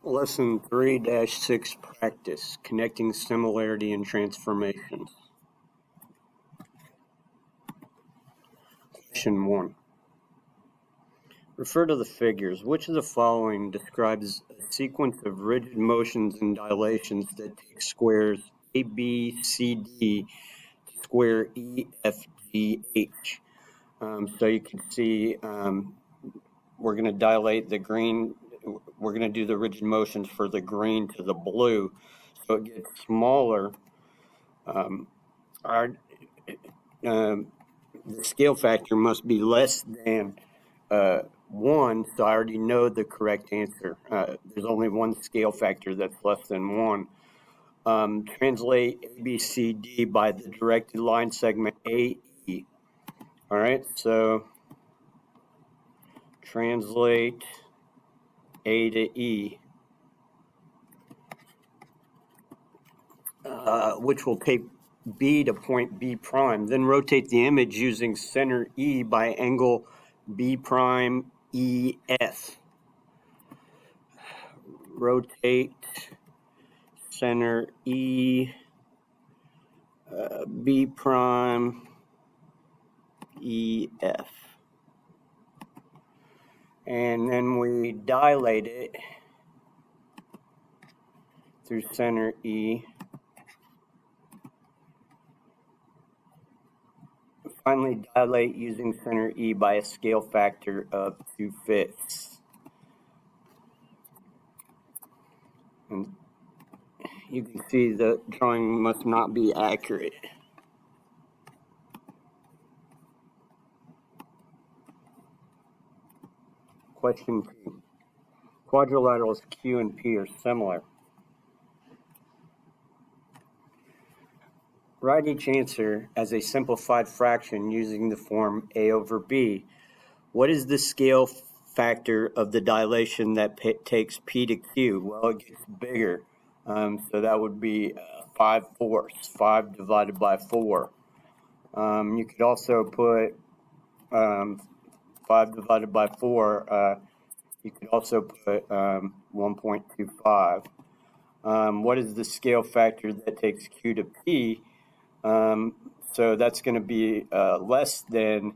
Lesson 3-6 Practice, Connecting Similarity and Transformations. Question 1. Refer to the figures. Which of the following describes a sequence of rigid motions and dilations that take squares A, B, C, D to square E, F, G, H? So you can see we're going to dilate the green. We're going to do the rigid motions for the green to the blue, so it gets smaller. The scale factor must be less than 1, so I already know the correct answer. There's only one scale factor that's less than 1. Translate ABCD by the directed line segment AE. All right, so translate A to E, which will take B to point B prime. Then rotate the image using center E by angle B prime EF. Rotate center E, B prime EF. And then we dilate it through center E. Finally, dilate using center E by a scale factor of 2/5. And you can see the drawing must not be accurate. Question 2. Quadrilaterals Q and P are similar. Write each answer as a simplified fraction using the form A over B. What is the scale factor of the dilation that takes P to Q? Well, it gets bigger. So that would be 5/4, 5 divided by 4. You could also put 5 divided by 4. You could also put 1.25. What is the scale factor that takes Q to P? So that's going to be less than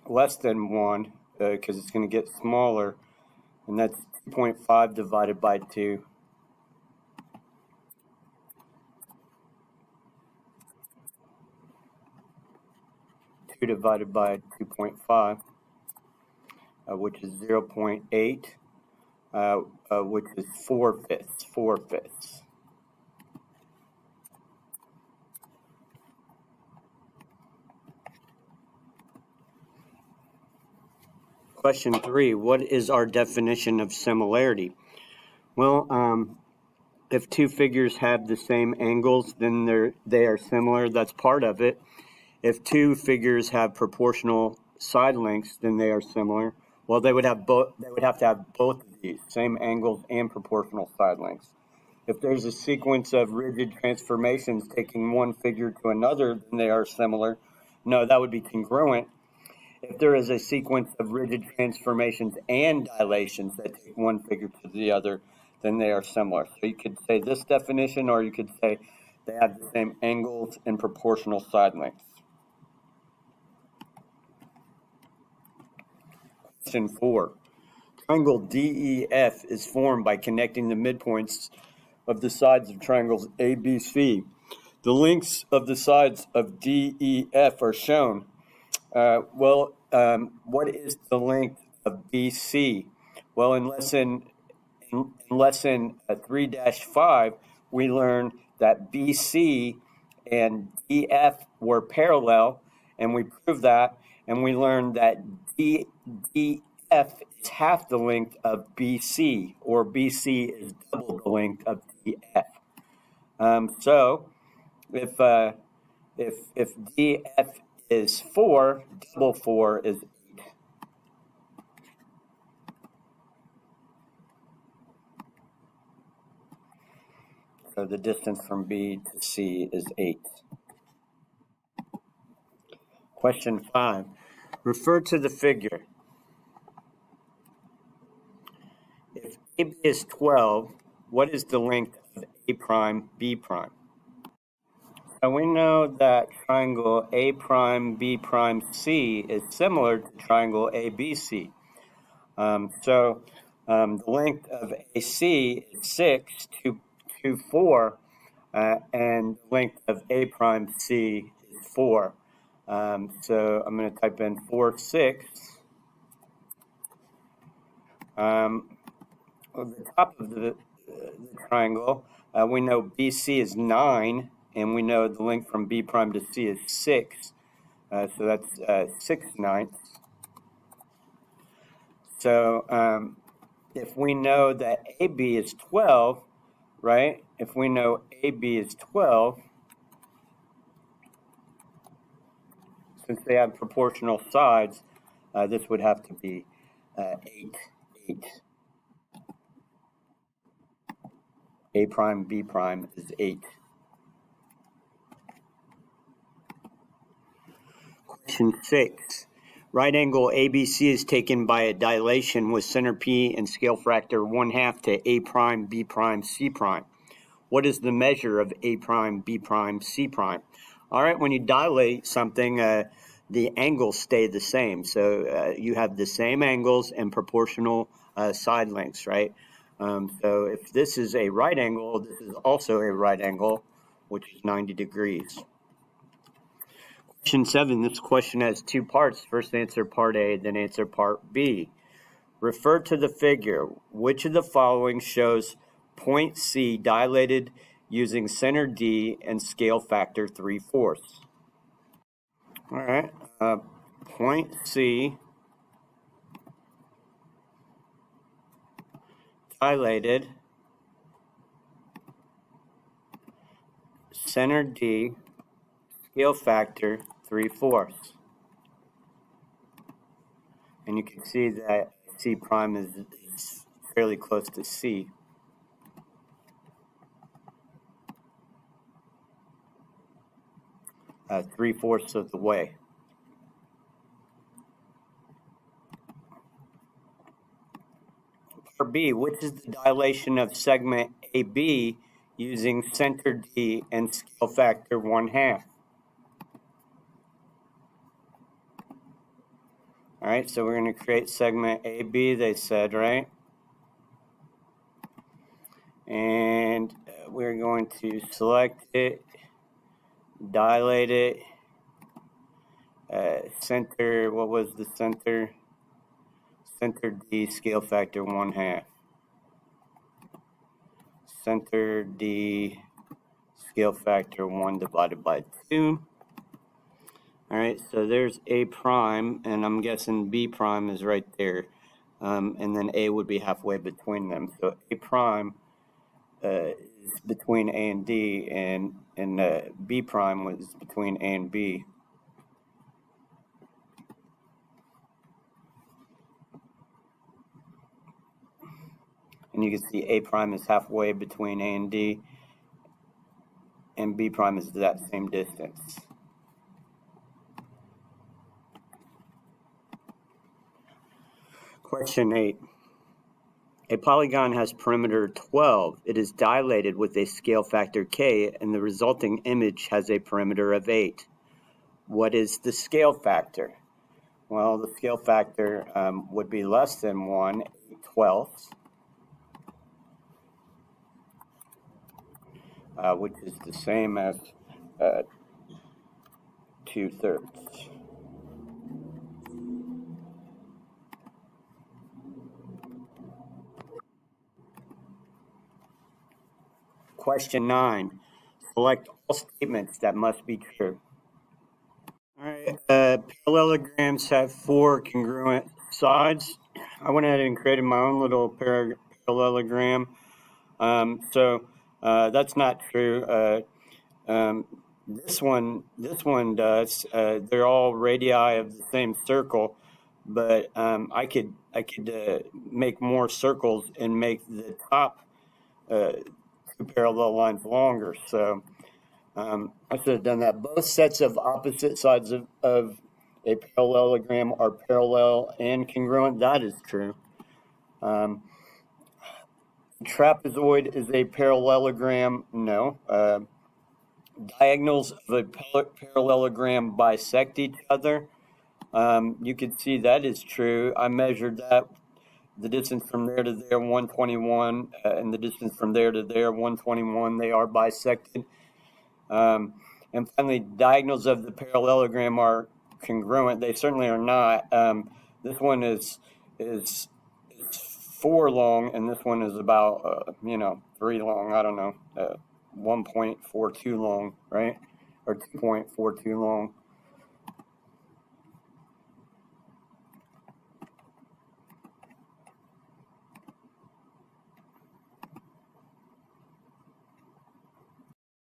1 because it's going to get smaller, and that's 2.5 divided by 2. Divided by 2.5, which is 0.8, which is 4/5. Question 3, what is our definition of similarity? Well, if two figures have the same angles, then they are similar. That's part of it. If two figures have proportional side lengths, then they are similar. Well, they would have both. They would have to have both of these, same angles and proportional side lengths. If there's a sequence of rigid transformations taking one figure to another, then they are similar. No, that would be congruent. If there is a sequence of rigid transformations and dilations that take one figure to the other, then they are similar. So you could say this definition, or you could say they have the same angles and proportional side lengths. Question 4. Triangle DEF is formed by connecting the midpoints of the sides of triangles ABC. The lengths of the sides of DEF are shown. What is the length of BC? Well, in lesson 3-5, we learned that BC and DF were parallel, and we proved that, and we learned that DF is half the length of BC, or BC is double the length of DF. So if DF is 4, double 4 is 8. So the distance from B to C is 8. Question 5. Refer to the figure. If AB is 12. What is the length of A prime, B prime? And we know that triangle A prime, B prime, C is similar to triangle ABC. The length of AC is 6 to 4, and the length of A prime C is 4. So I'm going to type in 4, 6. At the top of the triangle, we know BC is 9, and we know the length from B prime to C is 6. So that's 6/9. So if we know that AB is 12, right? If we know AB is 12, since they have proportional sides, this would have to be 8. 8. A prime, B prime is 8. Question 6. Right angle ABC is taken by a dilation with center P and scale factor 1/2 to A prime, B prime, C prime. What is the measure of A prime, B prime, C prime? All right, when you dilate something, the angles stay the same. So you have the same angles and proportional side lengths, right? So if this is a right angle, this is also a right angle, which is 90 degrees. Question 7, this question has 2 parts. First answer part A, then answer part B. Refer to the figure. Which of the following shows point C dilated using center D and scale factor 3/4? All right, point C dilated, center D, scale factor 3/4. And you can see that C prime is fairly close to C. Three-fourths of the way. Part B, which is the dilation of segment AB using center D and scale factor 1/2? All right, so we're going to create segment AB, they said, right? And we're going to select it, dilate it, center, what was the center? Center D, scale factor 1/2. Center D, scale factor 1 divided by 2. All right, so there's A prime, and I'm guessing B prime is right there. And then A would be halfway between them. So A prime is between A and D, and B prime was between A and B. And you can see A prime is halfway between A and D, and B prime is that same distance. Question 8. A polygon has perimeter 12. It is dilated with a scale factor k, and the resulting image has a perimeter of 8. What is the scale factor? Well, the scale factor would be less than 1, 8/12, which is the same as 2/3. Question 9. Select all statements that must be true. All right, parallelograms have 4 congruent sides. I went ahead and created my own little parallelogram. So that's not true. This one does. They're all radii of the same circle, but I could make more circles and make the top 2 parallel lines longer. So I should have done that. Both sets of opposite sides of a parallelogram are parallel and congruent. That is true. Trapezoid is a parallelogram. No. Diagonals of a parallelogram bisect each other. You can see that is true. I measured that. The distance from there to there, 121, and the distance from there to there, 121. They are bisected. And finally, diagonals of the parallelogram are congruent. They certainly are not. This one is 4 long, and this one is about 3 long. I don't know, 1.42 long, right, or 2.42 long.